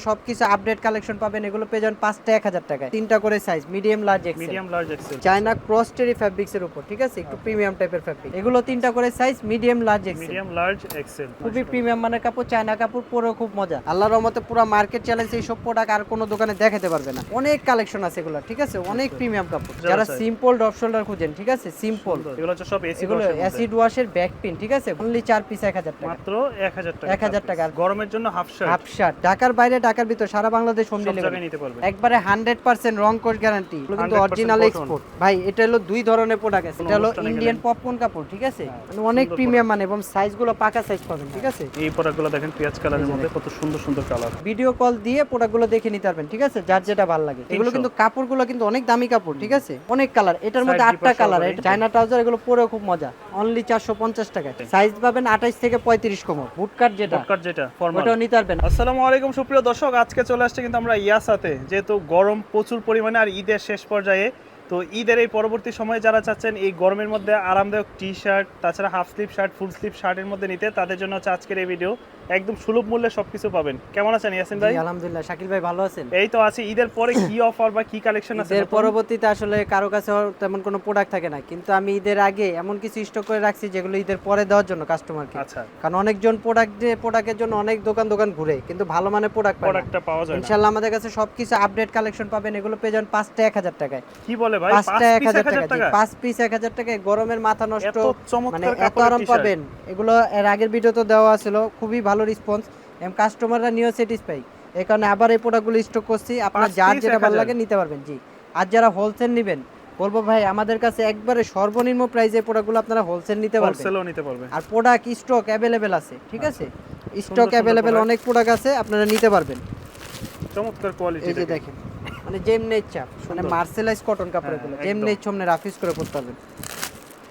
সবকিছু update collection পাবেন। এগুলো পেয়ে যাবেন 5টা 1000 টাকায়, 3টা করে size, medium large XL. China cross terry fabrics এর উপর, ঠিক আছে, একটু প্রিমিয়াম টাইপের ফ্যাব্রিক। এগুলো 3টা করে সাইজ, মিডিয়াম লার্জ এক্সেল। খুবই প্রিমিয়াম মানের কাপড়, চায়না কাপড়, পরেও খুব মজা। আল্লাহর রহমতে পুরো মার্কেট চ্যালেঞ্জ এই সব প্রোডাক্ট আর কোনো দোকানে দেখাতে পারবে না। অনেক কালেকশন আছে এগুলো, ঠিক আছে, অনেক প্রিমিয়াম কাপড়। যারা সিম্পল ড্রপ শোল্ডার খুঁজেন, ঠিক আছে, সিম্পল, এগুলো হচ্ছে সব এগুলো অ্যাসিড ওয়াশের ব্যাক পিন, ঠিক আছে, অনলি 4 পিস 1000 টাকা, মাত্র 1000 টাকা। 1000 টাকা। গরমের জন্য হাফ শার্ট, ঢাকার বাইরে ঢাকার ভিতর সারা বাংলাদেশ হোম ডেলিভারি নিতে পারবেন। একবারে 100% রং কোশ গ্যারান্টি, কিন্তু অরিজিনাল এক্সপোর্ট। ভাই এটা হলো দুই ধরনের প্রোডাক্ট আছে। এটা হলো ইন্ডিয়ান পপকর্ন কাপড়, ঠিক আছে, মানে অনেক প্রিমিয়াম মানে, এবং সাইজগুলো পাকা সাইজ পাবেন, ঠিক আছে। এই প্রোডাক্টগুলো দেখেন পেঁয়াজ কালারের মধ্যে কত সুন্দর সুন্দর কালার। ভিডিও কল দিয়ে প্রোডাক্টগুলো দেখে নিতে পারবেন, ঠিক আছে, যার যেটা ভালো লাগে। এগুলো কিন্তু কাপড়গুলো কিন্তু অনেক দামি কাপড়, ঠিক আছে, অনেক কালার, এটার মধ্যে 8টা কালার। চায়না ট্রাউজার, এগুলো পরেও খুব মজা, অনলি 450 টাকা। সাইজ পাবেন 28 থেকে 35 কোমর। বুটকাট যেটা ফরমাল, ওটাও নিতে পারবেন। আসসালামু আলাইকুম সুপ্রিয় দর্শক, আজকে চলে আসছে কিন্তু আমরা ইয়াসাতে, যেহেতু গরম প্রচুর পরিমাণে আর ঈদের শেষ পর্যায়ে, তো ঈদের এই পরবর্তী সময়ে যারা চাচ্ছেন এই গরমের মধ্যে আরামদায়ক টি শার্ট, তাছাড়া half sleeve shirt, full sleeve শার্টের মধ্যে নিতে, তাদের জন্য হচ্ছে আজকের এই ভিডিও। একদম সুলভ মূল্যে সবকিছু পাবেন। কেমন আছেন ইয়াসিন ভাই? আলহামদুলিল্লাহ। শাকিল ভাই ভালো আছেন? এই তো আছি। ঈদের পরে কি অফার বা কি কালেকশন আছে? ঈদের পরবর্তীতে আসলে কারো কাছে তেমন কোনো প্রোডাক্ট থাকে না, কিন্তু আমি ঈদের আগে এমন কিছু স্টক করে রাখছি যেগুলো ঈদের পরে দেওয়ার জন্য কাস্টমারকে। আচ্ছা, কারণ অনেকজন প্রোডাক্টের জন্য অনেক দোকান ঘুরে, কিন্তু ভালো মানের প্রোডাক্টটা পাওয়া যায় না। ইনশাআল্লাহ আমাদের কাছে সবকিছু আপডেট কালেকশন পাবেন। এগুলো পেয়ে যাবেন 5টা 1000 টাকায়। কি বলে ভাই? 5টা 1000 টাকা, 5 পিস 1000 টাকায়। গরমের মাথা নষ্ট, মানে এত আরাম পাবেন। এগুলো এর আগের ভিডিওতে দেওয়া ছিল, খুবই ভালো রেসপন্স, কাস্টমাররা নিও স্যাটিসফাই। এই কারণে আবার এই প্রোডাক্টগুলো স্টক করছি। আপনার যার যেটা ভালো লাগে নিতে পারবেন। জি, আর যারা হোলসেল নেবেন বলবো ভাই আমাদের কাছে একবারে সর্বনিম্ন প্রাইসে প্রোডাক্টগুলো আপনারা হোলসেল নিতে পারবেন। আর প্রোডাক্ট স্টক অ্যাভেলেবেল আছে, ঠিক আছে, স্টক অ্যাভেলেবেল অনেক প্রোডাক্ট আছে, আপনারা নিতে পারবেন। চমৎকার কোয়ালিটি, এই যে দেখেন, মানে যেমনি ইচ্ছা, মানে মার্সেলাইজ কটন কাপড়গুলো যেমনি ইচ্ছা আপনি রাফিজ করে পরতে পারবেন।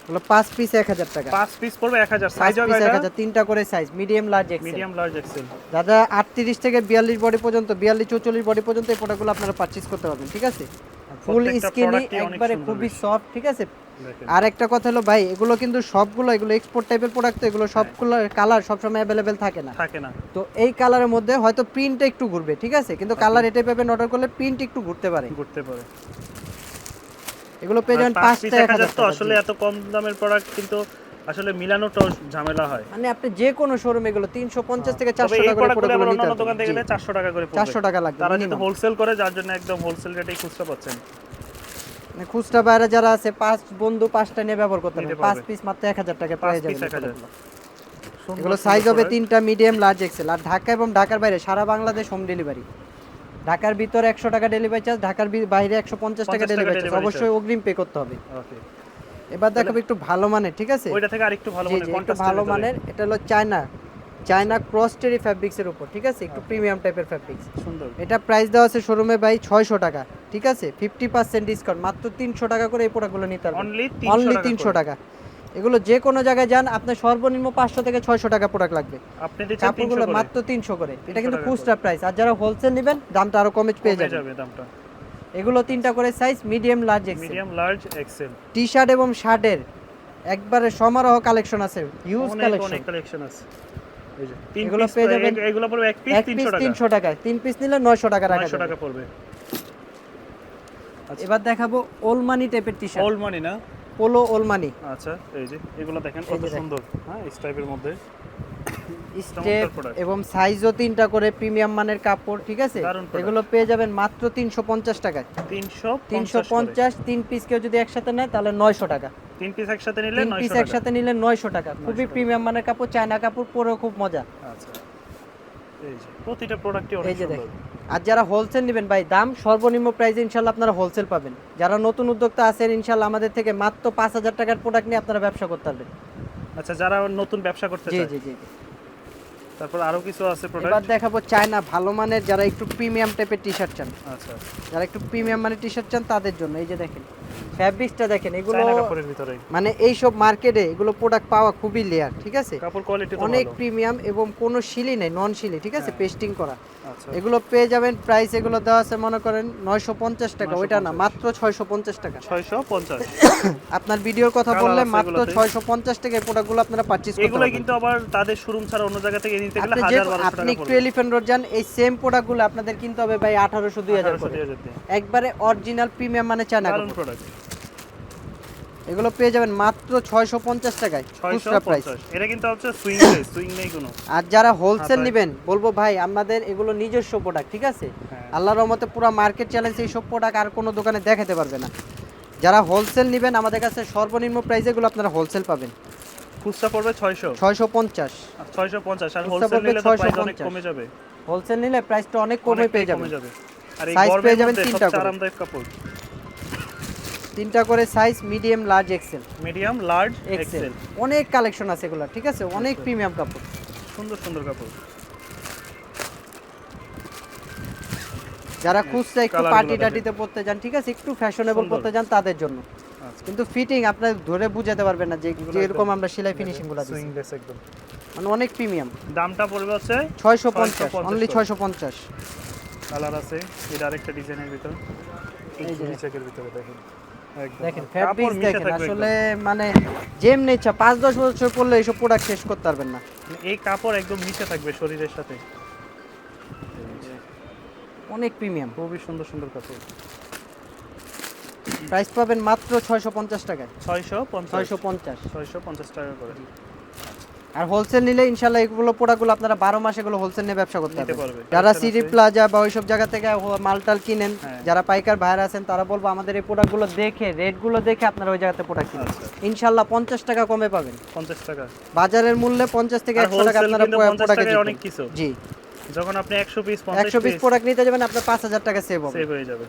এগুলো 5 পিস 1000 টাকা। 5 পিস পড়বে 1000। সাইজ হবে 1000, 3টা করে সাইজ, মিডিয়াম লার্জ এক্সেল। দাদা 38 থেকে 42 বডি পর্যন্ত, 42 44 বডি পর্যন্ত এই প্রোডাক্টগুলো আপনারা পারচেজ করতে পারবেন, ঠিক আছে। ফুল স্কিনি, একবারে খুবই সফট, ঠিক আছে। আর একটা কথা হলো ভাই, এগুলো কিন্তু সবগুলো এগুলো এক্সপোর্ট টাইপের প্রোডাক্ট, তো এগুলো সবগুলো কালার সবসময় অ্যাভেলেবেল থাকে না। তো এই কালারের মধ্যে হয়তো প্রিন্টটা একটু ঘুরবে, ঠিক আছে, কিন্তু কালার এটাই পাবেন। অর্ডার করলে প্রিন্ট একটু ঘুরতে পারে। এগুলো পেয়ে যাবেন 5টা 1000 তো আসলে এত কম দামের প্রোডাক্ট কিন্তু আসলে মিলানোটা ঝামেলা হয়। মানে আপনি যে কোনো শোরুমে গেলে 350 থেকে 400 টাকা করে প্রোডাক্ট নিতে পারবেন। দোকান থেকে গেলে 400 টাকা করে পড়বে। 400 টাকা লাগবে। তারা যেহেতু হোলসেল করে, যার জন্য একদম হোলসেল রেটেই খুচরা পাচ্ছেন। মানে খুচরা বাইরে যারা আছে, 5 বন্ধু 5টা নিয়ে ব্যবহার করতে পারবে। 5 পিস মাত্র 1000 টাকা পেয়ে যাবেন। এগুলো সাইজ হবে 3টা মিডিয়াম লার্জ এক্সেল। আর ঢাকা এবং ঢাকার বাইরে সারা বাংলাদেশ হোম ডেলিভারি। ঢাকার ভিতরে 100 টাকা ডেলিভারি চার্জ, ঢাকার বাইরে 150 টাকা ডেলিভারি চার্জ, অবশ্যই অগ্রিম পে করতে হবে। ওকে, এবার দেখাবো একটু ভালো মানের, ঠিক আছে, ওইটা থেকে আরেকটু ভালো মানের, কন্ট্রাস্ট ভালো মানের। এটা হলো চায়না ক্রস টেরি ফ্যাব্রিক্স এর উপর, ঠিক আছে, একটু প্রিমিয়াম টাইপের ফ্যাব্রিক্স, সুন্দর। এটা প্রাইস দেওয়া আছে শোরুমে ভাই 600 টাকা, ঠিক আছে, 50% ডিসকাউন্ট, মাত্র 300 টাকা করে এই প্রোডাক্টগুলো নিতে পারবেন। অনলি 300 টাকা। এগুলো যে কোনো জায়গায় যান আপনার সর্বনিম্ন 500 থেকে 600 টাকা প্রোডাক্ট লাগবে। আপনি দিচ্ছেন কাপড়গুলো মাত্র 300 করে। এটা কিন্তু খুচরা প্রাইস, আর যারা হোলসেল নেবেন দামটা আরো কমে পেয়ে যাবেন দামটা। এগুলো 3টা করে size, medium large Excel. T shirt এবং শার্টের একবারে সমারোহ কালেকশন আছে, হিউজ কালেকশন আছে। এই যে এগুলো পেয়ে যাবেন, এগুলো পড়বে এক পিস 300 টাকা। 3 পিস নিলে 900 টাকা রাখা যাবে। 900 টাকা পড়বে। এবার দেখাবো ওলমানি টাইপের টি শার্ট। ওলমানি না, পোলো ওলমানি। আচ্ছা, এই যে এগুলো দেখেন কত সুন্দর, হ্যাঁ, স্টাইপের মধ্যে স্টেপ এবং সাইজও 3টা করে, প্রিমিয়াম মানের কাপড়, ঠিক আছে। এগুলো পেয়ে যাবেন মাত্র 350 টাকায়। 350, 3 পিস কেউ যদি একসাথে নেয় তাহলে 900 টাকা। 3 পিস একসাথে নিলে 900 টাকা। খুবই প্রিমিয়াম মানের কাপড়, চায়না কাপড়, পরেও খুব মজা। আচ্ছা, এই যে প্রতিটা প্রোডাক্টই অনেক সুন্দর। আর যারা হোলসেল নেবেন ভাই, দাম সর্বনিম্ন প্রাইসে ইনশাআল্লাহ আপনারা হোলসেল পাবেন। যারা নতুন উদ্যোক্তা আছেন ইনশাআল্লাহ আমাদের থেকে মাত্র 5000 টাকার প্রোডাক্ট নিয়ে আপনারা ব্যবসা করতে পারবেন। আচ্ছা, যারা নতুন ব্যবসা করতে চায়। জি। তারপর আরো কিছু আছে প্রোডাক্ট। এবার দেখাবো চায়না ভালো মানের, যারা একটু প্রিমিয়াম টাইপের টি-শার্ট চান। আচ্ছা, যারা একটু প্রিমিয়াম মানের টি-শার্ট চান তাদের জন্য এই যে দেখেন ফ্যাব্রিক্সটা দেখেন, এগুলো চায়না কাপড়ের ভিতরে, মানে এই সব মার্কেটে এগুলো প্রোডাক্ট পাওয়া খুবই লেয়ার, ঠিক আছে, কাপড় কোয়ালিটি তো অনেক ভালো। প্রিমিয়াম এবং কোনো শিলি নেই, নন শিলি, ঠিক আছে, হ্যাঁ। পেস্টিং করা। আচ্ছা, এগুলো পেয়ে যাবেন প্রাইস, এগুলো দেওয়া আছে মনে করেন 950 টাকা, ওইটা না, 950 মাত্র 650 টাকা। 650। আপনার ভিডিওর কথা Colour বললে আছে মাত্র এগুলোতে? 650 টাকা এই প্রোডাক্টগুলো আপনারা পারচেজ করতে এগুলো পারবেন। কিন্তু আবার তাদের শোরুম ছাড়া অন্য জায়গা থেকে নিতে গেলে আপনি 1000-1200 আপনি টাকা একটু পড়বে। এলিফ্যান্ট রোড যান, এই সেম প্রোডাক্টগুলো আপনাদের কিনতে হবে ভাই 1800-2000 করে, 2000 দিয়ে। একবারে অরিজিনাল প্রিমিয়াম মানে চায়না দারুণ কাপড়। প্রোডাক্ট। এগুলো পেয়ে যাবেন মাত্র 650 টাকায় খুচরা প্রাইস। 650। এটা কিন্তু হচ্ছে সুইং সুইং নেই কোনো। আর যারা হোলসেল হাতায়। নেবেন বলবো ভাই আমাদের এগুলো নিজস্ব প্রোডাক্ট, ঠিক আছে, হ্যাঁ। আল্লাহর রহমতে পুরো মার্কেট চ্যালেঞ্জ এইসব প্রোডাক্ট আর কোনো দোকানে দেখাতে পারবে না। যারা হোলসেল নেবেন আমাদের কাছে সর্বনিম্ন প্রাইসে এগুলো আপনারা হোলসেল পাবেন, খুচরা পড়বে 600, 650। 650, আর খুচরা হোলসেল পড়বে নিলে তো প্রাইস অনেক 650। কমে যাবে। হোলসেল নিলে প্রাইসটা অনেক কমে অনেকটাই পেয়ে যাবেন। কমে যাবে। আর এই Size গরমের পেয়ে যাবেন মধ্যে তিনটা সবচেয়ে করে। আরামদায়ক কাপড়। 3টা করে size, medium, large, XL. Medium, large, XL XL. অনেক কালেকশন আছে এগুলো, ঠিক আছে, অনেক প্রিমিয়াম কাপড়। সুন্দর সুন্দর কাপড়। যারা খুঁজছে একটু কালারগুলো পার্টি দেখেন। টাটিতে পড়তে যান, ঠিক আছে, একটু ফ্যাশনেবল সুন্দর। পড়তে যান তাদের জন্য, আচ্ছা। কিন্তু ফিটিং আপনার ধরে বুঝাতে পারবেন না যে যেরকম আমরা সেলাই ফিনিশিং গুলো দিচ্ছি, সুইংলেস একদম। মানে অনেক প্রিমিয়াম। দামটা পড়বে হচ্ছে 650, 650 অনলি করে। 650। কালার আছে, এটা আরেকটা ডিজাইনের ভিতর। এই যে চেকের ভিতরে দেখেন। একদম। দেখেন কাপড় ফ্যাব্রিক্স মিশে দেখেন, থাকবে আসলে মানে যেমনি ইচ্ছা 5-10 বছর পরলে এইসব প্রোডাক্ট শেষ করতে পারবেন না, একদম। এই কাপড় একদম মিশে থাকবে শরীরের সাথে। অনেক প্রিমিয়াম। খুবই সুন্দর সুন্দর কাপড়। প্রাইস পাবেন মাত্র 650 টাকায়, 650, 650। 650 টাকা করে আর হোলসেল নিলে ইনশাআল্লাহ এগুলো প্রোডাক্টগুলো আপনারা 12 মাস এগুলো হোলসেল নিয়ে ব্যবসা করতে নিতে পারবেন। পারবে। যারা Collection সিটি আছে। প্লাজা বা ওইসব জায়গা থেকে মালটাল কিনেন, হ্যাঁ। যারা পাইকার ভাইরা আছেন তারা বলবো আমাদের এই প্রোডাক্টগুলো দেখে, রেটগুলো দেখে আপনারা ওই জায়গাতে প্রোডাক্ট কিনুন, আচ্ছা। ইনশাআল্লাহ 50 টাকা কমে পাবেন। 50 টাকা। বাজারের মূল্যে 50 থেকে আর 100 টাকা wholesale আপনারা কিন্তু 50 প্রোডাক্টে টাকায় দিবেন। অনেক কিছু। জি, যখন আপনি 100 পিস 100 পিস প্রোডাক্ট নিতে যাবেন আপনার 5000 টাকা সেভ হবে। সেভ হয়ে যাবে।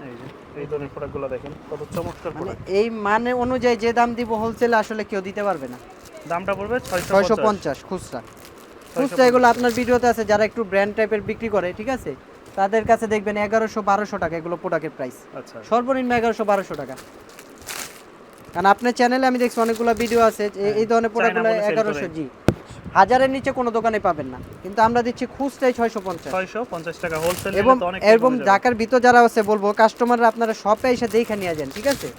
এই যে এই ধরনের প্রোডাক্টগুলো দেখেন কত চমৎকার মানে প্রোডাক্ট। এই মানে অনুযায়ী যে দাম দিব হোলসেলে আসলে কেউ দিতে পারবে না। দামটা পড়বে 650। 650 খুচরা। খুচরা এগুলো আপনার ভিডিওতে আছে, যারা একটু ব্র্যান্ড টাইপের বিক্রি করে, ঠিক আছে, তাদের কাছে দেখবেন 1100-1200 টাকা এগুলো প্রোডাক্টের প্রাইস, আচ্ছা। সর্বনিম্ন 1100-1200 টাকা। কারণ আপনার চ্যানেলে আমি দেখছি অনেকগুলো ভিডিও আছে এই ধরনের প্রোডাক্টগুলো বলে sell 1100, করে। জি, হাজারের নিচে কোনো দোকানে পাবেন না, কিন্তু আমরা দিচ্ছি খুচরাই 650। 650 টাকা হোলসেল এবং নিলে তো অনেক এরকম ঢাকার ভিতর যারা আছে বলবো কাস্টমাররা আপনারা শপে এসে দেখে নিয়ে যান, ঠিক আছে,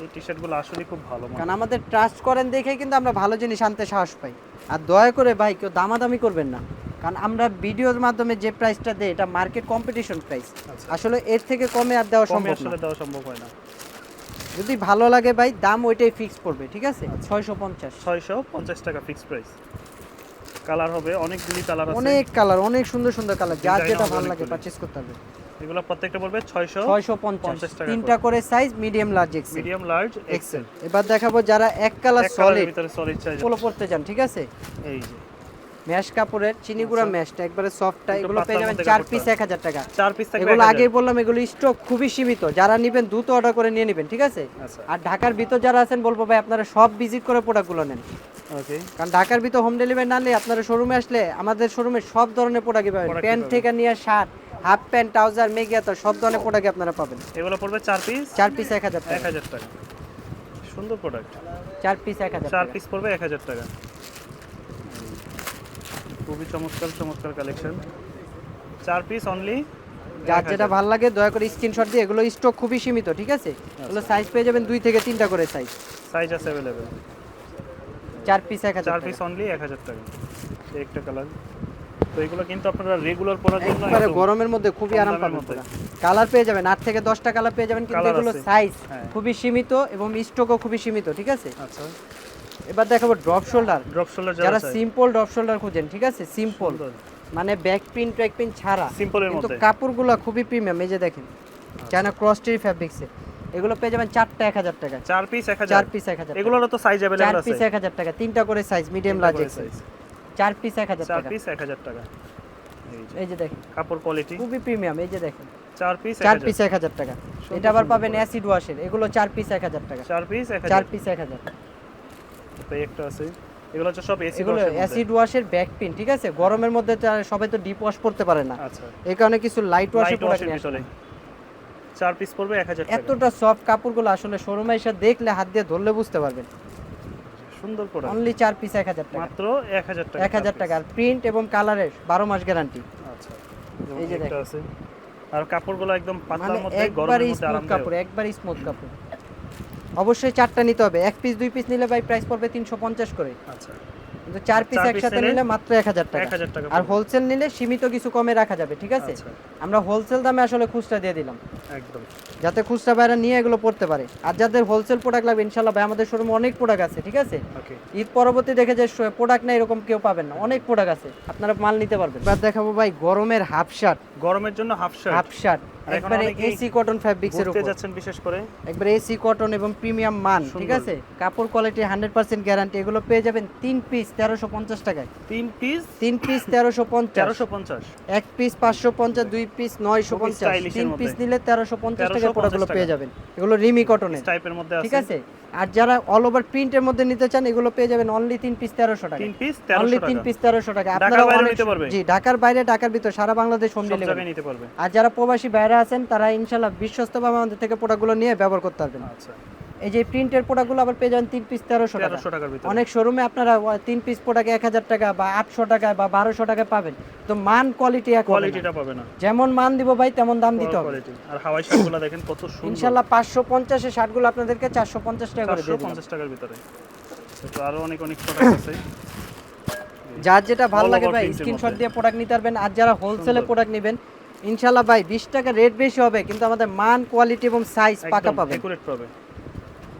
এই টি-শার্টগুলো আসলে খুব ভালো মানে। কারণ আমাদের ট্রাস্ট করেন দেখেই কিন্তু আমরা ভালো জিনিস আনতে সাহস পাই। আর দয়া করে ভাই কেউ দামাদামি করবেন না, কারণ আমরা ভিডিওর মাধ্যমে যে প্রাইসটা দেই এটা মার্কেট কম্পিটিশন প্রাইস, আচ্ছা। আসলে এর থেকে কমে আর দেওয়া কমে সম্ভব না। আসলে দেওয়া সম্ভব হয় না। যদি ভালো লাগে ভাই দাম ওইটাই ফিক্স পড়বে, ঠিক আছে, 650। 650 টাকা ফিক্স প্রাইস। কালার হবে অনেকগুলি কালার আছে। অনেক কালার, অনেক সুন্দর সুন্দর কালার, যার Design যেটা হবে ভালো লাগে অনেকগুলি। পারচেজ করতে হবে। এগুলো প্রত্যেকটা পড়বে 650 টাকা। 3টা করে size, medium, large, XL. Medium, large, XL. XL. এবার দেখাবো যারা এক কালার এক কালারের সলিড ভিতরে সলিড চাই। পোলো পড়তে চান, ঠিক আছে, এই যে ম্যাশ কাপড়ের চিনিগুড়া ম্যাশটা একবারে সফটটা, একটু এগুলো পেয়ে পাতলার যাবেন মধ্যে 4 কাপড়টা। পিস 1000 টাকা। 4 পিস থাকবে এগুলো 1000 আগেই বললাম এগুলো স্টক খুবই সীমিত, যারা নেবেন দ্রুত অর্ডার করে নিয়ে নেবেন, ঠিক আছে। আচ্ছা। আর ঢাকার ভিতর যারা আছেন বলবো ভাই আপনারা সব ভিজিট করে প্রোডাক্টগুলো নেন, ওকে। কারণ ঢাকার ভিতর হোম ডেলিভারি না নিলে আপনারা শোরুমে আসলে আমাদের শোরুমে সব ধরনের প্রোডাক্টই পাবেন, Product প্যান্ট পাবেন। থেকে নিয়ে শার্ট, হাফ প্যান্ট, ট্রাউজার, মেগিয়াতো সব ধরনের প্রোডাক্ট আপনারা পাবেন। এগুলো পড়বে 4 পিস 4 পিস 1000 টাকা, 1000 টাকা। সুন্দর প্রোডাক্ট। 4 পিস 1000 4 টাকা। পিস পড়বে 1000 টাকা। খুবই চমৎকার চমৎকার কালেকশন। 4 piece only. যার যেটা ভালো লাগে দয়া করে স্ক্রিনশট দিয়ে, এগুলো স্টক খুবই সীমিত, ঠিক আছে, এগুলো সাইজ পেয়ে যাবেন 2 থেকে 3টা করে সাইজ। সাইজ আছে अवेलेबल। 4 পিস 1000 4 টাকা। পিস অনলি 1000 টাকা। এই একটা কালার। তো এগুলো কিন্তু আপনারা রেগুলার পরার জন্য একবারে একদম গরমের মধ্যে খুবই কম আরাম দামের পাবেন। মধ্যে। কালার পেয়ে যাবেন 8 থেকে 10টা কালার পেয়ে যাবেন, কিন্তু Colour এগুলো আছে। সাইজ হ্যাঁ। খুবই সীমিত এবং স্টকও খুবই সীমিত, ঠিক আছে। আচ্ছা। এবার দেখাবো ড্রপ শোল্ডার, ড্রপ শোল্ডার যারা চাই। সিম্পল ড্রপ শোল্ডার খুঁজেন, ঠিক আছে, সিম্পল সুন্দর। মানে ব্যাক প্রিন্ট ট্র্যাক প্রিন্ট ছাড়া, সিম্পলের কিন্তু মধ্যে। কাপড়গুলো খুবই প্রিমিয়াম, এই যে দেখেন চায়না ক্রসটির ফ্যাব্রিক্সে, এগুলো পেয়ে যাবেন 4টা 1000 টাকা। 4 পিস 1000। 4 পিস 1000 টাকা। এগুলোরও তো সাইজ अवेलेबल 4 আছে। পিস 1000 টাকা, 3টা করে size, medium, large, XL. 4 piece 1000 4 টাকা। পিস 1000 টাকা। এই যে এই যে দেখেন কাপড় কোয়ালিটি। খুবই প্রিমিয়াম, এই যে দেখেন 4 পিস 4 1000। পিস 1000 টাকা। এটা আবার পাবেন অ্যাসিড ওয়াশের, এগুলো 4 পিস 1000 টাকা। 4 পিস 1000। 4 পিস 1000। তো একটা আছে। এগুলো হচ্ছে সব এসি এগুলো অ্যাসিড ওয়াশের ব্যাক পিন, ঠিক আছে, গরমের মধ্যে তো আর সবাই তো ডিপ ওয়াশ করতে পারে না, আচ্ছা। এই কারণে কিছু লাইট ওয়াশের লাইট প্রোডাক্ট ওয়াশের নিয়ে ভিতরে। আসলাম। 4 পিস পড়বে 1000 টাকা। এতটা সফট কাপড়গুলো আসলে শোরুমে এসে দেখলে হাত দিয়ে ধরলে বুঝতে পারবেন। সুন্দর প্রোডাক্ট। অনলি 4 পিস 1000 টাকা, মাত্র 1000 টাকা। 1000 টাকা। আর প্রিন্ট এবং কালারের 12 মাস গ্যারান্টি। আচ্ছা, এই যে একটা দেখেন, আছে। আর কাপড়গুলো একদম পাতলার মানে মধ্যে, একবারই গরমের মধ্যে স্মুথ আরামদায়ক। কাপড়, একবারই স্মুথ কাপড়। অবশ্যই 4টা নিতে হবে। 1 পিস 2 পিস নিলে ভাই প্রাইস পড়বে 350 করে, আচ্ছা, কিন্তু 4 পিস 4 পিস একসাথে নিলে নিলে মাত্র 1000 টাকা। 1000 টাকা আর পড়বে। হোলসেল নিলে সীমিত কিছু কমে রাখা যাবে, ঠিক আছে? আচ্ছা, আমরা হোলসেল দামে আসলে খুচরা দিয়ে দিলাম, একদম। যাতে খুচরা বাইরে নিয়ে এগুলো পড়তে পারে। আর যাদের হোলসেল প্রোডাক্ট লাগবে ইনশাআল্লাহ ভাই আমাদের শোরুমে অনেক প্রোডাক্ট আছে, ঠিক আছে? ওকে। ঈদ পরবর্তী দেখে যে প্রোডাক্ট নাই এরকম কেউ পাবেন না, অনেক প্রোডাক্ট আছে, আপনারা মাল নিতে পারবেন। এবার দেখাবো ভাই গরমের হাফ শার্ট। গরমের জন্য হাফ শার্ট। হাফ শার্ট একবারে এসি কটন ফ্যাব্রিক্সের ঘুরতে উপর, যাচ্ছেন বিশেষ করে, একবারে এসি কটন এবং প্রিমিয়াম মান, ঠিক আছে? কাপড় কোয়ালিটি 100% গ্যারান্টি। এগুলো পেয়ে যাবেন 3 পিস 1350 টাকায়। 3 পিস 1350, 1350, 1 পিস 550, 2 পিস 950, 3 পিস নিলে 1350 টাকায় প্রোডাক্টগুলো পেয়ে যাবেন। এগুলো রিমি কটনের টাইপের মধ্যে আছে, ঠিক আছে? আর যারা অল ওভার প্রিন্টের মধ্যে নিতে চান এগুলো পেয়ে যাবেন অনলি 3 পিস 1300 টাকা। 3 পিস অনলি 1300 3 টাকা। পিস 1300 টাকা। ঢাকার আপনারা বাইরে অনেক নিতে পারবে? জি, ঢাকার বাইরে, ঢাকার ভিতর, সারা বাংলাদেশ হোম সব ডেলিভারি জায়গায় নিতে পারবে। আর যারা প্রবাসী বাইরে আছেন তারা ইনশাআল্লাহ বিশ্বস্তভাবে আমাদের থেকে প্রোডাক্টগুলো নিয়ে ব্যবহার করতে পারবেন। আচ্ছা, এই যে প্রিন্টের প্রোডাক্টগুলো আবার পেয়ে যাবেন 3 পিস 1300 টাকা। 1300 টাকার ভিতরে। অনেক শোরুমে আপনারা 3 পিস প্রোডাক্ট 1000 টাকা বা 800 টাকা বা 1200 টাকায় পাবেন, তো মান কোয়ালিটি এক হবে না। কোয়ালিটিটা পাবে না। যেমন মান দিব ভাই তেমন দাম দিতে হবে কোয়ালিটি। আর হাওয়াই শার্টগুলো দেখেন কত সুন্দর। ইনশাআল্লাহ 550 এর শার্টগুলো আপনাদেরকে 450 টাকা করে দিয়ে দিলাম। 450 টাকার ভিতরে। তো আরো অনেক অনেক প্রোডাক্ট আছে। যার যেটা ভালো লাগে ভাই print-এর স্ক্রিনশট মধ্যে। দিয়ে প্রোডাক্ট নিতে পারবেন। আর যারা হোলসেলে প্রোডাক্ট নেবেন ইনশাআল্লাহ ভাই 20 টাকা রেট বেশি হবে, কিন্তু আমাদের মান কোয়ালিটি এবং সাইজ পাকা একদম পাবেন। একুরেট পাবে।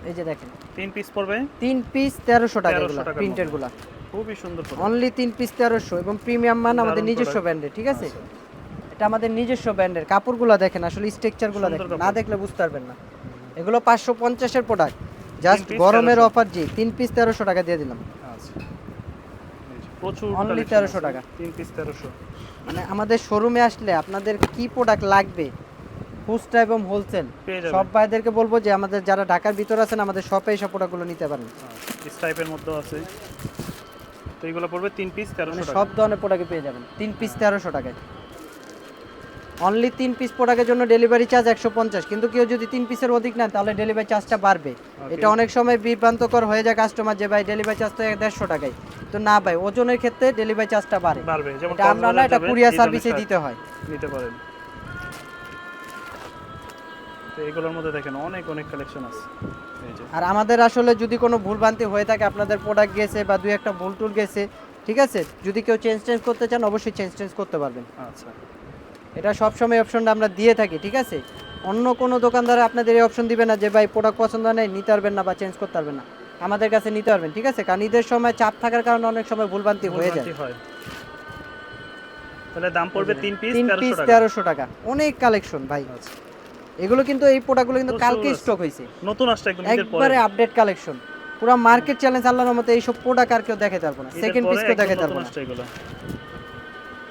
এই যে দেখেন 3 পিস পড়বে 3 পিস 1300 টাকা, 1300 এগুলো টাকার প্রিন্টের মধ্যে। গুলা খুবই সুন্দর প্রোডাক্ট। অনলি 3 পিস 1300 এবং প্রিমিয়াম মান, আমাদের দারুণ নিজস্ব product। ব্র্যান্ডের, ঠিক আছে? আচ্ছা। এটা আমাদের নিজস্ব ব্র্যান্ডের। কাপড়গুলো দেখেন, আসলে স্ট্রাকচারগুলো সুন্দর দেখেন, কাপড়। না দেখলে বুঝতে পারবেন না। এগুলো 550 এর প্রোডাক্ট, জাস্ট piece গরমের 1300 অফার। জি, 3 পিস 1300 টাকা দিয়ে দিলাম। আচ্ছা। এই যে প্রচুর Only collection 1300 আছে। টাকা। 3 পিস 1300। মানে আমাদের শোরুমে আসলে আপনাদের কি প্রোডাক্ট লাগবে খুচরা এবং হোলসেল পেয়ে যাবেন। সব ভাইদেরকে বলবো যে আমাদের যারা ঢাকার ভিতর আছেন আমাদের শপে এসে প্রোডাক্টগুলো নিতে পারেন। এই টাইপের মধ্যেও আছে। তো এগুলো পড়বে 3 পিস 1300 মানে টাকা। সব ধরনের প্রোডাক্ট পেয়ে যাবেন 3 পিস 1300 টাকায়। অনলি 3 পিস প্রোডাক্টের জন্য ডেলিভারি চার্জ 150, কিন্তু কেউ যদি 3 পিসের অধিক নেন তাহলে ডেলিভারি চার্জটা বাড়বে। এটা অনেক সময় বিভ্রান্তকর হয়ে যায় কাস্টমার, যে ভাই ডেলিভারি চার্জ তো 150 টাকায়, তো না ভাই, ওজনের ক্ষেত্রে ডেলিভারি চার্জটা বাড়ে। বাড়বে। যেমন এটা আমরা না, এটা কুরিয়ার সার্ভিসে দিতে হয়। নিতে পারেন। তো এগুলোর মধ্যে দেখেন অনেক অনেক কালেকশন আছে। এই যে আর আমাদের আসলে যদি কোনো ভুলভ্রান্তি হয়ে থাকে, আপনাদের প্রোডাক্ট গেছে বা দুই একটা ভুল টুল গেছে, ঠিক আছে, যদি কেউ চেঞ্জ করতে চান অবশ্যই চেঞ্জ করতে পারবেন। আচ্ছা, এটা সবসময় অপশনটা আমরা দিয়ে থাকি, ঠিক আছে? অন্য কোনো দোকানদার আপনাদের এই অপশন দিবে না যে ভাই প্রোডাক্ট পছন্দ নেই নিতে পারবেন না বা চেঞ্জ করতে পারবেন না, আমাদের কাছে নিতে পারবেন, ঠিক আছে? কারণ ঈদের সময় চাপ থাকার কারণে অনেক সময় ভুলভ্রান্তি হয়ে যায়। ভুলভ্রান্তি হয়। তাহলে দাম পড়বে 3 পিস 3 পিস 1300 টাকা। 1300 টাকা। অনেক কালেকশন ভাই। আচ্ছা। এগুলো কিন্তু এই প্রোডাক্টগুলো কিন্তু প্রচুর কালকে আছে। স্টক হয়েছে, নতুন আসছে একদম ঈদের পরে। একবারে আপডেট কালেকশন। পুরো মার্কেট চ্যালেঞ্জ, আল্লাহর রহমতে এইসব প্রোডাক্ট আর কেউ দেখাতে পারবো না, ঈদের সেকেন্ড পরে পিস কেউ একদম দেখাতে নতুন পারবো না। আসছে এগুলো।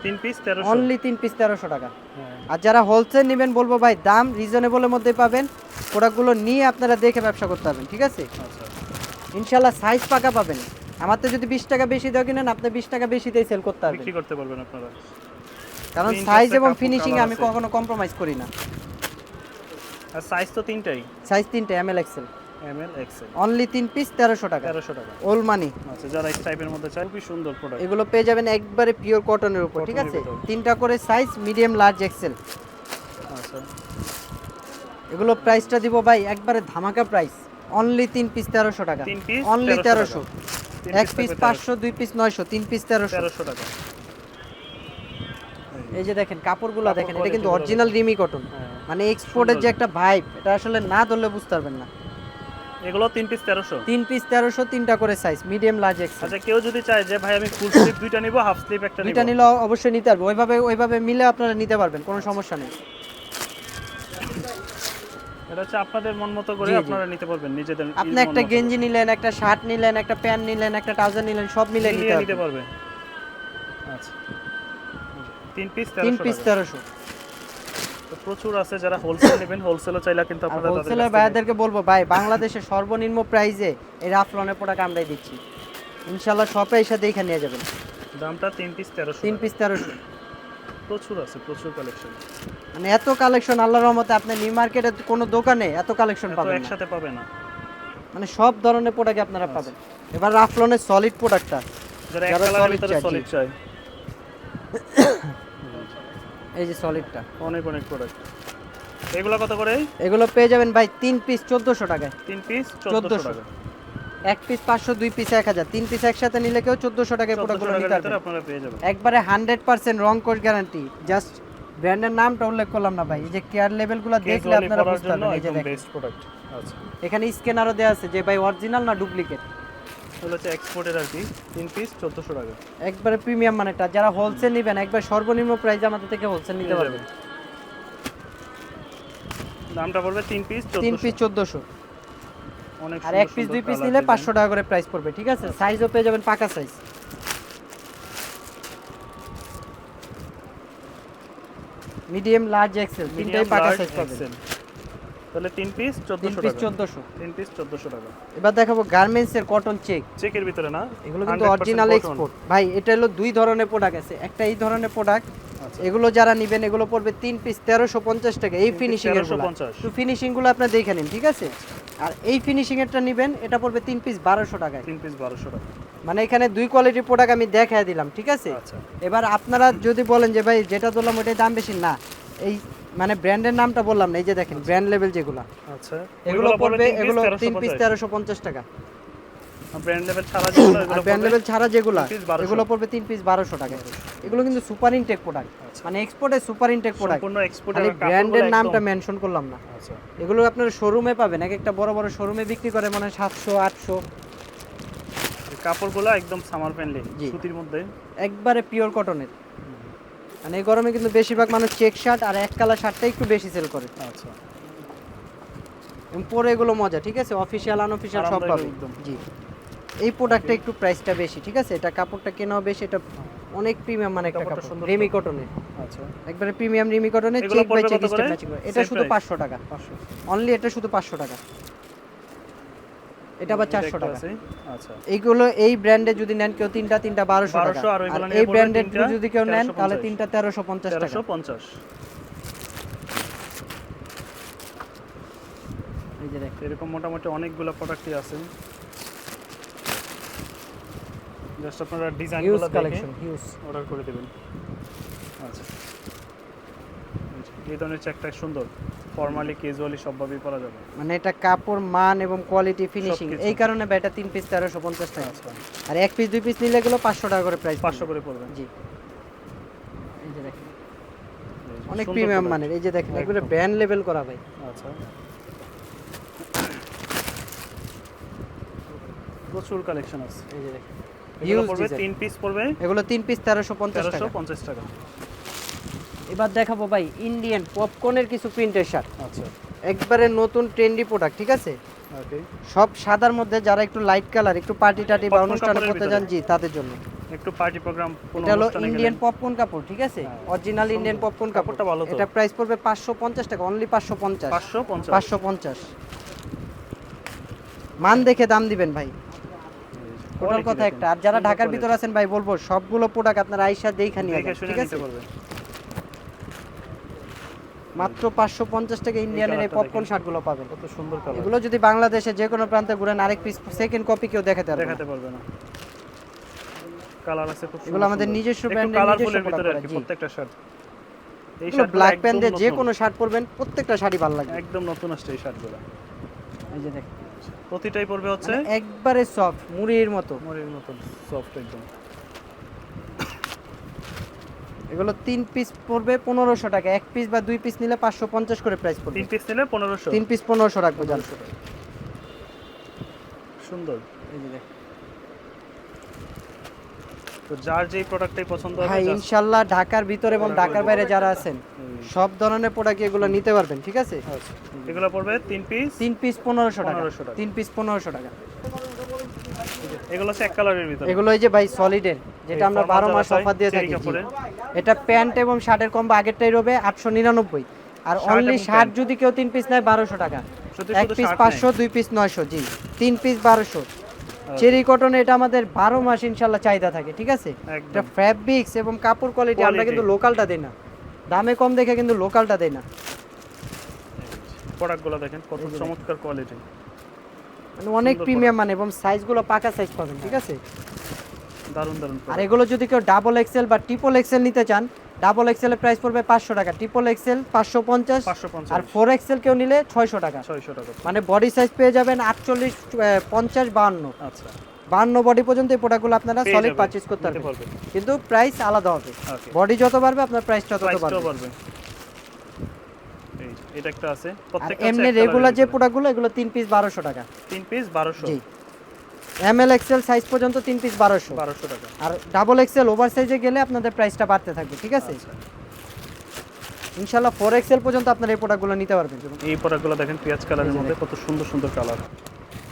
3 পিস 1300। অনলি 3 পিস 1300 টাকা। হ্যাঁ। আর যারা হোলসেল নেবেন বলবো ভাই দাম রিজনেবলের মধ্যে পাবেন, প্রোডাক্টগুলো নিয়ে আপনারা দেখে ব্যবসা করতে পারবেন, ঠিক আছে? আচ্ছা। ইনশাল্লাহ সাইজ পাকা পাবেন। আমার তো যদি 20 টাকা বেশি দাও কিনেন, আপনি 20 টাকা বেশিতেই সেল করতে পারবেন, বিক্রি করতে পারবেন আপনারা। কারণ Print সাইজ আছে, এবং কাপড় ফিনিশিং colour আমি আছে। কখনো কম্প্রোমাইজ করি না। আর সাইজ তো তিনটাই, সাইজ 3টে M L XL. M L XL. Only 3 piece 1300 টাকা, 1300 টাকা। ওল মানি। আচ্ছা, যারা এই টাইপের মধ্যে চায় খুবই সুন্দর প্রোডাক্ট। এগুলো পেয়ে যাবেন একবারে পিওর কটনের উপর, ঠিক Cotton-এর আছে? ভিতর। 3টা করে সাইজ, মিডিয়াম, লার্জ, এক্সেল। আচ্ছা। এগুলো প্রাইসটা দিব ভাই একবারে ধামাকা প্রাইস, অনলি 3 পিস 1300 টাকা। 3 পিস অনলি 1300। 3 এক পিস 500, 2 পিস 900, 3 পিস 1300। 1300 টাকা। এই যে দেখেন কাপড়গুলো কাপড় দেখেন, এটা কিন্তু quality অরিজিনাল রিমি কটন। হ্যাঁ। মানে এক্সপোর্টের যে একটা ভাইব, এটা আসলে না ধরলে বুঝতে পারবেন না। এগুলো 3 পিস 1300। 3 পিস 1300, 3টা করে সাইজ, মিডিয়াম, লার্জ, এক্সেল। আচ্ছা, কেউ যদি চায় যে ভাই আমি ফুল স্লিভ দুইটা নিব, হাফ স্লিভ একটা নিব, দুইটা নিলে অবশ্যই নিতে পারবে, ওইভাবে মিলে আপনারা নিতে পারবেন, কোনো সমস্যা নেই। এটা হচ্ছে আপনাদের মন মতো করে জি, জি। আপনারা নিতে পারবেন নিজেদের। আপনি একটা গেঞ্জি নিলেন, একটা শার্ট নিলেন, একটা প্যান্ট নিলেন, একটা ট্রাউজার নিলেন, সব মিলে নিতে নিতে পারবেন। পারবে। আচ্ছা। 3 পিস 3 পিস 1300 টাকা। 1300। তো প্রচুর আছে, যারা হোলসেল নেবেন, হোলসেলও চাইলে কিন্তু আর আপনারা তাদের হোলসেলের কাছ থেকে- ভাইয়াদেরকে বলবো ভাই বাংলাদেশের সর্বনিম্ন প্রাইসে এই রাফলনের প্রোডাক্ট আমরাই দিচ্ছি, ইনশাআল্লাহ শপে এসে দেখে নিয়ে যাবেন। দামটা 3 পিস 1300 3 পিস 1300। প্রচুর আছে, প্রচুর কালেকশন। মানে এত কালেকশন আল্লাহর রহমতে আপনি নিউ মার্কেটে কোনো দোকানে এত কালেকশন এত পাবেন না। একসাথে পাবে না। মানে সব ধরনের প্রোডাক্ট আপনারা পাবেন। এবার রাফলনের সলিড প্রোডাক্টটা যারা এক যারা কালারের solid ভিতরে চাই, জি। সলিড চাই, এই যে সলিডটা, অনেক অনেক প্রোডাক্ট। এগুলো কত করে? এগুলো পেয়ে যাবেন ভাই 3 পিস 1400 টাকায়। 3 পিস 1400 টাকা। এক পিস 500, 2 পিস 1000, 3 পিস একসাথে নিলে কেউ 1400 টাকায় 1400 প্রোডাক্টগুলো টাকার নিতে ভিতরে পারবেন। আপনারা পেয়ে যাবেন। একবারে 100% রং কোড গ্যারান্টি। জাস্ট ব্র্যান্ডের নামটা উল্লেখ করলাম না ভাই, এই যে কেয়ার লেভেলগুলো দেখলে ক্যাজুয়ালি আপনারা পরার বুঝতে জন্য পারবেন। এই যে একদম দেখেন বেস্ট প্রোডাক্ট। আচ্ছা, এখানে স্ক্যানারও দেওয়া আছে যে ভাই অরিজিনাল না ডুপ্লিকেট। এগুলো হচ্ছে এক্সপোর্টের আর কি। 3 পিস 1400 টাকা। একবারে প্রিমিয়াম মানেটা। যারা হোলসেল নেবেন একবার সর্বনিম্ন প্রাইসে আমাদের থেকে হোলসেল নিতে পেয়ে পারবেন। যাবেন। দামটা পড়বে 3 পিস 3 পিস 1400। 1400, অনেক আর সুন্দর এক পিস সুন্দর 2 পিস colour নিলে design। 500 টাকা করে প্রাইস পড়বে, ঠিক আছে? সাইজও পেয়ে যাবেন পাকা সাইজ। মিডিয়াম, লার্জ, এক্সেল তিনটাই Medium, পাকা large, সাইজ পাবেন। XL। তাহলে 3 পিস 3 1400 পিস টাকা। 1400। 3 পিস 1400 টাকা। এবার দেখাবো গার্মেন্টস এর কটন চেক। চেকের ভিতরে না? এগুলো কিন্তু 100% অরিজিনাল cotton। এক্সপোর্ট ভাই। এটা হলো দুই ধরনের প্রোডাক্ট আছে। একটা এই ধরনের প্রোডাক্ট, আচ্ছা। এগুলো যারা নেবেন এগুলো পড়বে 3 পিস 1350 টাকা। এই 3 piece ফিনিশিং এর গুলো 1350 তো ফিনিশিং গুলো আপনি দেখে নিন, ঠিক আছে? আর এই ফিনিশিং এরটা নেবেন, এটা পড়বে 3 পিস 1200 টাকায়। 3 পিস 1200 টাকা। মানে এখানে দুই কোয়ালিটির প্রোডাক্ট আমি দেখায় দিলাম, ঠিক আছে? আচ্ছা। এবার আপনারা যদি বলেন যে ভাই যেটা বললাম ওটাই দাম বেশি, না, এই মানে ব্র্যান্ডের নামটা বললাম না, এই যে দেখেন ব্র্যান্ড লেভেল যেগুলো, আচ্ছা। এগুলো পড়বে, এগুলো 3 পিস 1350 1350 টাকা। ব্র্যান্ড লেভেল ছাড়া যেগুলো, আর এগুলো ব্র্যান্ড লেভেল ছাড়া যেগুলো, 3 piece 1200 এগুলো পড়বে 3 পিস 1200 টাকা। এগুলো কিন্তু সুপার ইনটেক প্রোডাক্ট, মানে এক্সপোর্টের সুপার ইনটেক প্রোডাক্ট। সম্পূর্ণ এক্সপোর্টের খালি ব্র্যান্ডের নামটা মেনশন করলাম না। আচ্ছা। এগুলো আপনারা শোরুমে পাবেন, এক একটা বড় বড় শোরুমে বিক্রি করে মানে 700 800। এই কাপড়গুলো একদম সামার ফ্রেন্ডলি, জি। সুতির মধ্যে একবারে পিওর কটনের। মানে এই গরমে কিন্তু বেশিরভাগ মানুষ চেক শার্ট আর এক কালার শার্টটা একটু বেশি সেল করে। আচ্ছা। এবং পরে এগুলো মজা, ঠিক আছে? অফিশিয়াল আনঅফিশিয়াল সব আরামদায়ক পাবে। একদম। জি, এই প্রোডাক্টটা একটু প্রাইসটা বেশি, ঠিক আছে? এটা কাপড়টা কেনাও বেশি, এটা অনেক প্রিমিয়াম মানে একটা কাপড়টা কাপড়, সুন্দর রেমি তো। কটনের। আচ্ছা। একবারে প্রিমিয়াম রেমি কটনের, এগুলো চেক বাই পড়বে চেক কত করে? স্টেপ ম্যাচিং করে। এটা Same শুধু price? 500 টাকা 500। অনলি, এটা শুধু 500 টাকা। এটা আবার 400 টাকা। আছে। আচ্ছা। এইগুলো এই ব্র্যান্ডে যদি নেন কেউ তিনটা 1200 টাকা। 1200, আর আর ওইগুলো এই নিয়ে পড়বে ব্র্যান্ডের তিনটা যদি কেউ নেন তাহলে 1350 তিনটা 1350 টাকা। 1350। এই যে দেখেন, এরকম মোটামুটি অনেকগুলো প্রোডাক্টই আছে। জাস্ট আপনারা হিউজ ডিজাইনগুলো দেখে কালেকশন, হিউজ। অর্ডার করে দেবেন। আচ্ছা। এই ধরনের চেকটা সুন্দর, ফর্মালি ক্যাজুয়ালি সবভাবেই পরা যাবে। মানে এটা কাপড় মান এবং কোয়ালিটি ফিনিশিং, সবকিছু। এই কারণে এটা 3 পিস 1350 টাকা। আচ্ছা। আর এক পিস 2 পিস নিলে এগুলো 500 টাকা করে প্রাইস। 500 করে পড়বে। জি, এই যে দেখেন এই যে অনেক সুন্দর প্রিমিয়াম product। মানের। এই যে দেখেন এগুলো একদম। ব্র্যান্ড লেভেল করা ভাই। আচ্ছা। প্রচুর কালেকশন আছে। এই যে দেখেন এগুলো হিউজ পড়বে ডিজাইন। 3 পিস পড়বে এগুলো 3 পিস 1350 টাকা। 1350 টাকা। এবার দেখাবো ভাই ইন্ডিয়ান পপকর্নের কিছু প্রিন্টের শার্ট। আচ্ছা। একবারে নতুন ট্রেন্ডি প্রোডাক্ট, ঠিক আছে? ওকে। সব সাদার মধ্যে, যারা একটু লাইট কালার, একটু পার্টি টাটি বা Popcorn অনুষ্ঠানে কাপড়ের করতে ভিতরে। যান, জি, তাদের জন্য। একটু পার্টি প্রোগ্রাম কোনো এটা হলো অনুষ্ঠানে ইন্ডিয়ান গেলেন। পপকর্ন কাপড়, ঠিক আছে? হ্যাঁ। অরিজিনাল ইন্ডিয়ান পপকর্ন কাপড়। কাপড়টা ভালো তো। এটা প্রাইস পড়বে 550 টাকা, অনলি 550। 550। 550 মান দেখে দাম দিবেন ভাই। টোটাল কথা একটা। আর যারা ঢাকার ভিতর আছেন ভাই, বলবো সবগুলো প্রোডাক্ট আপনারা আইসা দেখে নিয়ে দেখে যান, শুনে ঠিক আছে? নিতে পারবে। মাত্র 550 টাকা ইন্ডিয়ানের এই কালারটা পপকর্ন দেখেন। শার্টগুলো পাবেন। কত সুন্দর কালার। এগুলো যদি বাংলাদেশে যে কোনো প্রান্তে ঘুরেন আরেক পিস সেকেন্ড কপি কেউ দেখাতে পারবে না। দেখাতে পারবে না। কালার আছে খুব সুন্দর। এগুলো আমাদের নিজস্ব ব্র্যান্ডের, কালারফুলের নিজস্ব ভিতরে প্রোডাক্ট আর কি জি। প্রত্যেকটা শার্ট। এই এগুলো শার্টগুলো ব্ল্যাক একদম প্যান্টে যে নতুন। কোনো শার্ট পরবেন, প্রত্যেকটা শাড়ি ভালো লাগবে। একদম নতুন আসছে এই শার্টগুলো। এই যে দেখেন প্রতিটাই পড়বে হচ্ছে মানে একবারে সফট মুড়ির মতো। মরির মতন সফট একদম। এগুলো 3 পিস পড়বে 1500 টাকা। এক পিস বা 2 পিস নিলে 550 করে প্রাইস পড়বে। 3 পিস নিলে 1500। 3 পিস 1500 রাখবো জান। সুন্দর। এই যে দেখেন তো যার যেই প্রোডাক্টটাই পছন্দ হবে ভাই, just ইনশাআল্লাহ ঢাকার ভিতর এবং ঢাকার বাইরে যারা আছেন সব ধরনের প্রোডাক্ট এগুলো নিতে পারবেন, ঠিক আছে? আচ্ছা। এগুলো পড়বে 3 পিস। 3 পিস 1500 টাকা। 1500 টাকা। 3 পিস 1500 টাকা। এগুলো হচ্ছে এক কালারের ভিতরে। এগুলো এই যে ভাই সলিডের, যেটা আমরা formal 12 মাস যারা চায়, অফার দিয়ে চেরি থাকি জি। কাপড়ের। এটা প্যান্ট এবং শার্টের কম্বো আগেরটাই রবে 899, আর শার্ট অনলি এবং শার্ট প্যান্ট। যদি কেউ 3 পিস নেয় 1200 টাকা। শুধু এক পিস শার্ট 500, 2 পিস 900 জি। 3 পিস 1200। চেরি কটনে এটা আমাদের 12 মাস ইনশাআল্লাহ চাহিদা থাকে, ঠিক আছে? একদম। এটা ফ্যাব্রিক্স এবং কাপড় কোয়ালিটি আমরা Quality। কিন্তু লোকালটা দেই না। দামে কম দেখে কিন্তু লোকালটা দেয় না। প্রোডাক্টগুলো দেখেন কত চমৎকার কোয়ালিটি, মানে অনেক প্রিমিয়াম মানে, এবং সাইজগুলো পাকা সাইজ পাবেন, ঠিক আছে। দারুন দারুন। আর এগুলো যদি কেউ ডাবল এক্সেল বা ট্রিপল এক্সেল নিতে চান, ডাবল এক্সেল এর প্রাইস পড়বে 500 টাকা, ট্রিপল এক্সেল 550, আর 4 এক্সেল কেউ নিলে 600 টাকা। 600 টাকা মানে বডি সাইজ পেয়ে যাবেন 48, 50, 52। আচ্ছা, 52 বডি পর্যন্ত এই প্রোডাক্টগুলো আপনারা সলিড পারচেজ করতে পারবেন, কিন্তু প্রাইস আলাদা হবে। বডি যত বাড়বে আপনার প্রাইসটা তত বাড়বে। এই এটা একটা আছে, প্রত্যেকটা এমনি রেগুলার যে প্রোডাক্টগুলো এগুলো 3 পিস 1200 টাকা। 3 পিস 1200। জি, এমএল এক্সেল সাইজ পর্যন্ত 3 পিস 1200 টাকা। আর ডাবল এক্সেল ওভার সাইজে গেলে আপনাদের প্রাইসটা বাড়তে থাকবে, ঠিক আছে। ইনশাআল্লাহ 4 এক্সেল পর্যন্ত আপনারা এই প্রোডাক্টগুলো নিতে পারবেন। এই প্রোডাক্টগুলো দেখেন পেঁয়াজ কালারের মধ্যে কত সুন্দর সুন্দর কালার,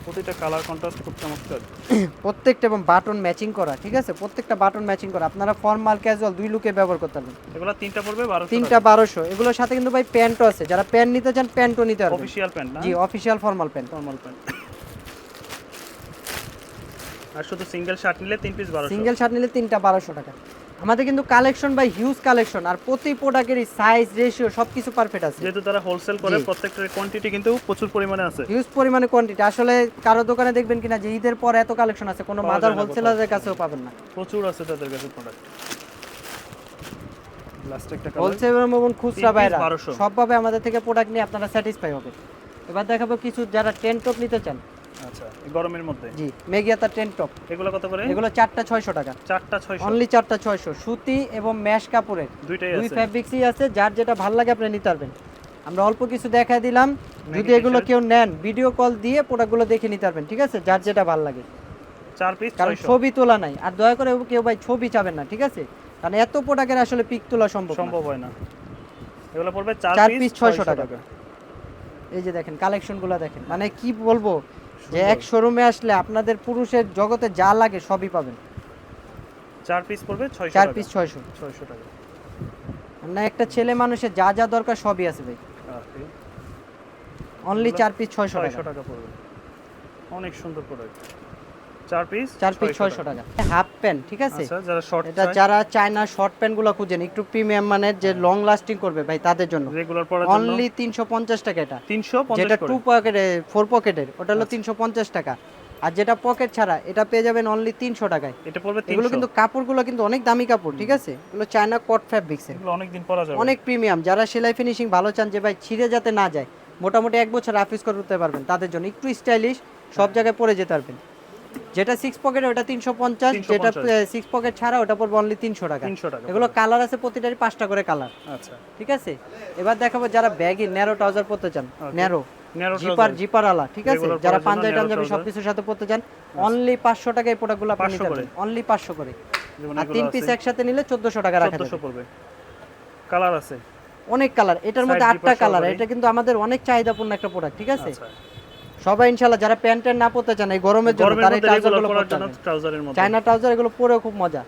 প্রতিটা কালার কন্ট্রাস্ট খুব চমৎকার, প্রত্যেকটা এবং বাটন ম্যাচিং করা, ঠিক আছে। প্রত্যেকটা বাটন ম্যাচিং করা, আপনারা ফর্মাল ক্যাজুয়াল দুই লুকে ব্যবহার করতে পারবেন। এগুলো তিনটা পড়বে 1200। তিনটা 1200। এগুলোর সাথে কিন্তু ভাই প্যান্টও আছে, যারা প্যান্ট নিতে চান প্যান্টও নিতে পারবেন। অফিশিয়াল প্যান্ট না? জি, অফিশিয়াল ফর্মাল প্যান্ট। আর শুধু সিঙ্গেল শার্ট নিলে 3 পিস 1200। সিঙ্গেল শার্ট নিলে 3টা 1200 টাকা। আমাদের কিন্তু কালেকশন বাই হিউজ কালেকশন, আর প্রতি প্রোডাক্টেরই সাইজ রেশিও সবকিছু পারফেক্ট আছে। যেহেতু তারা হোলসেল করে, প্রত্যেকটার কোয়ান্টিটি কিন্তু প্রচুর পরিমাণে আছে, হিউজ পরিমাণে কোয়ান্টিটি। আসলে কারো দোকানে দেখবেন কিনা যে ঈদের পর এত কালেকশন আছে, কোনো মাদার হোলসেলারের কাছেও পাবেন না। প্রচুর আছে তাদের কাছে প্রোডাক্ট। লাস্ট একটা কালার, হোলসেল এবং খুচরা বাইরা সবভাবে আমাদের থেকে প্রোডাক্ট নিয়ে আপনারা স্যাটিসফাই হবে। এবার দেখাবো কিছু যারা টেন টপ নিতে চান। আচ্ছা, গরমের মধ্যে। জি, মেগিয়াতা টেন টপ। এগুলো কত করে? এগুলো 4টা 600 টাকা। 4টা 600, অনলি 4টা 600। সুতি এবং ম্যাশ কাপড়ের দুই ফ্যাব্রিক্সই আছে, যার যেটা ভালো লাগে আপনি নিতে পারবেন। আমরা অল্প কিছু দেখাই দিলাম, যদি এগুলো কেউ নেন ভিডিও কল দিয়ে প্রোডাক্টগুলো দেখে নিতে পারবেন, ঠিক আছে, যার যেটা ভালো লাগে। 4 পিস 600, কারণ ছবি তোলা নাই, আর দয়া করে কেউ ভাই ছবি চাবেন না, ঠিক আছে, কারণ এত প্রোডাক্টের আসলে পিক তোলা সম্ভব হয় না। এগুলো পড়বে 4 পিস 600 টাকা। এই যে দেখেন কালেকশনগুলো দেখেন, মানে কি বলবো, যে এক শোরুমে আসলে আপনাদের পুরুষের জগতে যা লাগে সবই পাবেন। 4 পিস পড়বে 600 টাকা। 4 পিস 600 টাকা। না, একটা ছেলে মানুষের যা যা দরকার সবই আছে ভাই। ওকে, অনলি 4 পিস 600 টাকা পড়বে। অনেক সুন্দর প্রোডাক্ট। 4 পিস 600 টাকা। হাফ প্যান্ট, ঠিক আছে। আচ্ছা, যারা শর্ট, এটা যারা চায়না শর্ট প্যান্টগুলো খুঁজেন একটু প্রিমিয়াম মানের, যে লং লাস্টিং করবে ভাই, তাদের জন্য রেগুলার পরার জন্য অনলি 350 টাকা। এটা 350, যেটা 2 পকেটে 4 পকেটের ওটা হলো 350 টাকা, আর যেটা পকেট ছাড়া এটা পেয়ে যাবেন অনলি 300 টাকায়। এটা পড়বে 300। এগুলো কিন্তু কাপড়গুলো কিন্তু অনেক দামি কাপড়, ঠিক আছে। এগুলো চায়না কট ফ্যাব্রিক্স, এগুলো অনেক দিন পরা যাবে, অনেক প্রিমিয়াম। যারা সেলাই ফিনিশিং ভালো চান, যে ভাই ছিঁড়ে যাতে না যায়, মোটামুটি 1 বছর রাফ ইউজ করতে পারবেন, তাদের জন্য একটু স্টাইলিশ, সব জায়গায় পরে যেতে পারবেন। যেটা 6 পকেট ওটা 350, যেটা 6 পকেট ছাড়া ওটা পড়বে অনলি 300 টাকা। এগুলো কালার আছে, প্রতিটারই 5টা করে কালার। আচ্ছা, ঠিক আছে। এবার দেখাবো যারা ব্যাগি ন্যারো ট্রাউজার পরতে চান, ন্যারো জিপার আলা, ঠিক আছে, যারা পাঞ্জাবি টাঞ্জাবি সবকিছুর সাথে পরতে চান, অনলি 500 টাকা এই প্রোডাক্টগুলো আপনি নিতে পারবেন, অনলি 500 করে। আর 3 পিস একসাথে নিলে 1400 টাকা রাখা যাবে। 1400 পড়বে। কালার আছে অনেক কালার, এটার মধ্যে 8টা কালার। এটা কিন্তু আমাদের অনেক চাহিদাপূর্ণ একটা প্রোডাক্ট, ঠিক আছে। সবাই ইনশাআল্লাহ যারা প্যান্ট না পরতে চান এই গরমের জন্য, তারা এই ট্রাউজারগুলো পরতে চান, ট্রাউজারের মধ্যে চায়না ট্রাউজার, এগুলো পরেও খুব মজা।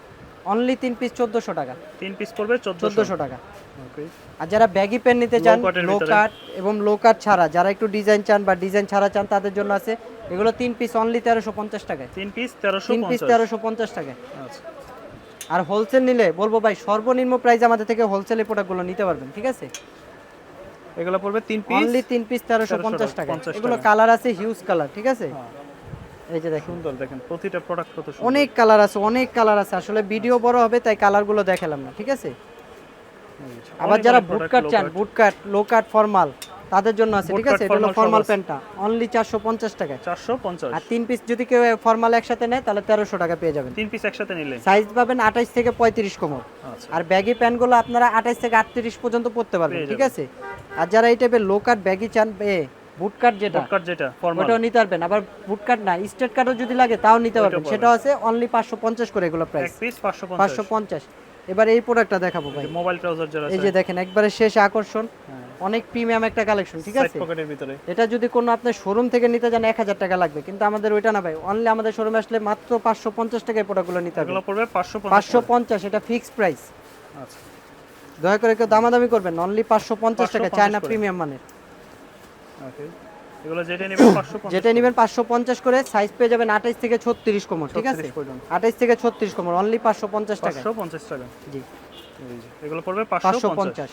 অনলি 3 পিস 1400 টাকা। 3 পিস পড়বে 1400 টাকা। ওকে। আর যারা ব্যাগি প্যান্ট নিতে চান, লো কাট এবং লো কাট ছাড়া, যারা একটু ডিজাইন চান বা ডিজাইন ছাড়া চান, তাদের জন্য আছে এগুলো 3 পিস অনলি 1350 টাকায়। 3 পিস 1350 টাকায়। আচ্ছা। আর হোলসেল নিলে বলবো ভাই সর্বনিম্ন প্রাইস আমাদের থেকে হোলসেল এই প্রোডাক্টগুলো নিতে পারবেন, ঠিক আছে। এগুলো পড়বে 3 পিস অনলি 3 পিস 1350 টাকা। এগুলো কালার আছে হিউজ কালার, ঠিক আছে। এই যে দেখুন, সুন্দর দেখেন প্রতিটা প্রোডাক্ট কত সুন্দর, অনেক কালার আছে, অনেক কালার আছে। আসলে ভিডিও বড় হবে তাই কালারগুলো দেখালাম না, ঠিক আছে। আবার যারা বুট কাট চান, বুট কাট লো কাট ফর্মাল, তাদের জন্য আছে, ঠিক আছে। এটা হলো ফর্মাল প্যান্টটা অনলি 450 টাকা। 450। আর 3 পিস যদি কেউ ফর্মাল একসাথে নেয় তাহলে 1300 টাকা পেয়ে যাবেন। 3 পিস একসাথে নিলে সাইজ পাবেন 28 থেকে 35 কোমর। আর ব্যাগি প্যান্টগুলো আপনারা 28 থেকে 38 পর্যন্ত পরতে পারবেন, ঠিক আছে। আর যারা এই টাইপের লো কাট ব্যাগি চান, বুট কাট যেটা ফর্মাল, ওটাও নিতে পারবেন। আবার বুট কাট না, স্ট্রেট কাটও যদি লাগে তাও নিতে পারবেন, সেটাও আছে অনলি 550 করে এগুলো প্রাইস। এক পিস 550। এবার এই প্রোডাক্টটা দেখাবো ভাই, মোবাইল ট্রাউজার যারা, এই যে দেখেন একবারে শেষ আকর্ষণ, অনেক প্রিমিয়াম একটা কালেকশন, ঠিক আছে। পকেটের ভিতরে এটা যদি কোনো আপনি শোরুম থেকে নিতে যান 1000 টাকা লাগবে, কিন্তু আমাদের ওইটা না ভাই, অনলি আমাদের শোরুমে আসলে মাত্র 550 টাকায় প্রোডাক্টগুলো নিতে হবে। এগুলো পড়বে 550, এটা ফিক্সড প্রাইস। আচ্ছা, দয়া করে কেউ দামাদামি করবেন, অনলি 550 টাকা, চায়না প্রিমিয়াম মানের। ওকে, এগুলো যেটা নেবেন 550, যেটা নেবেন 550 করে। সাইজ পেয়ে যাবেন 28 থেকে 36 কোমর, ঠিক আছে। 28 থেকে 36 কোমর অনলি 550 টাকা। 550 টাকা, জি। এই যে এগুলো পড়বে 550।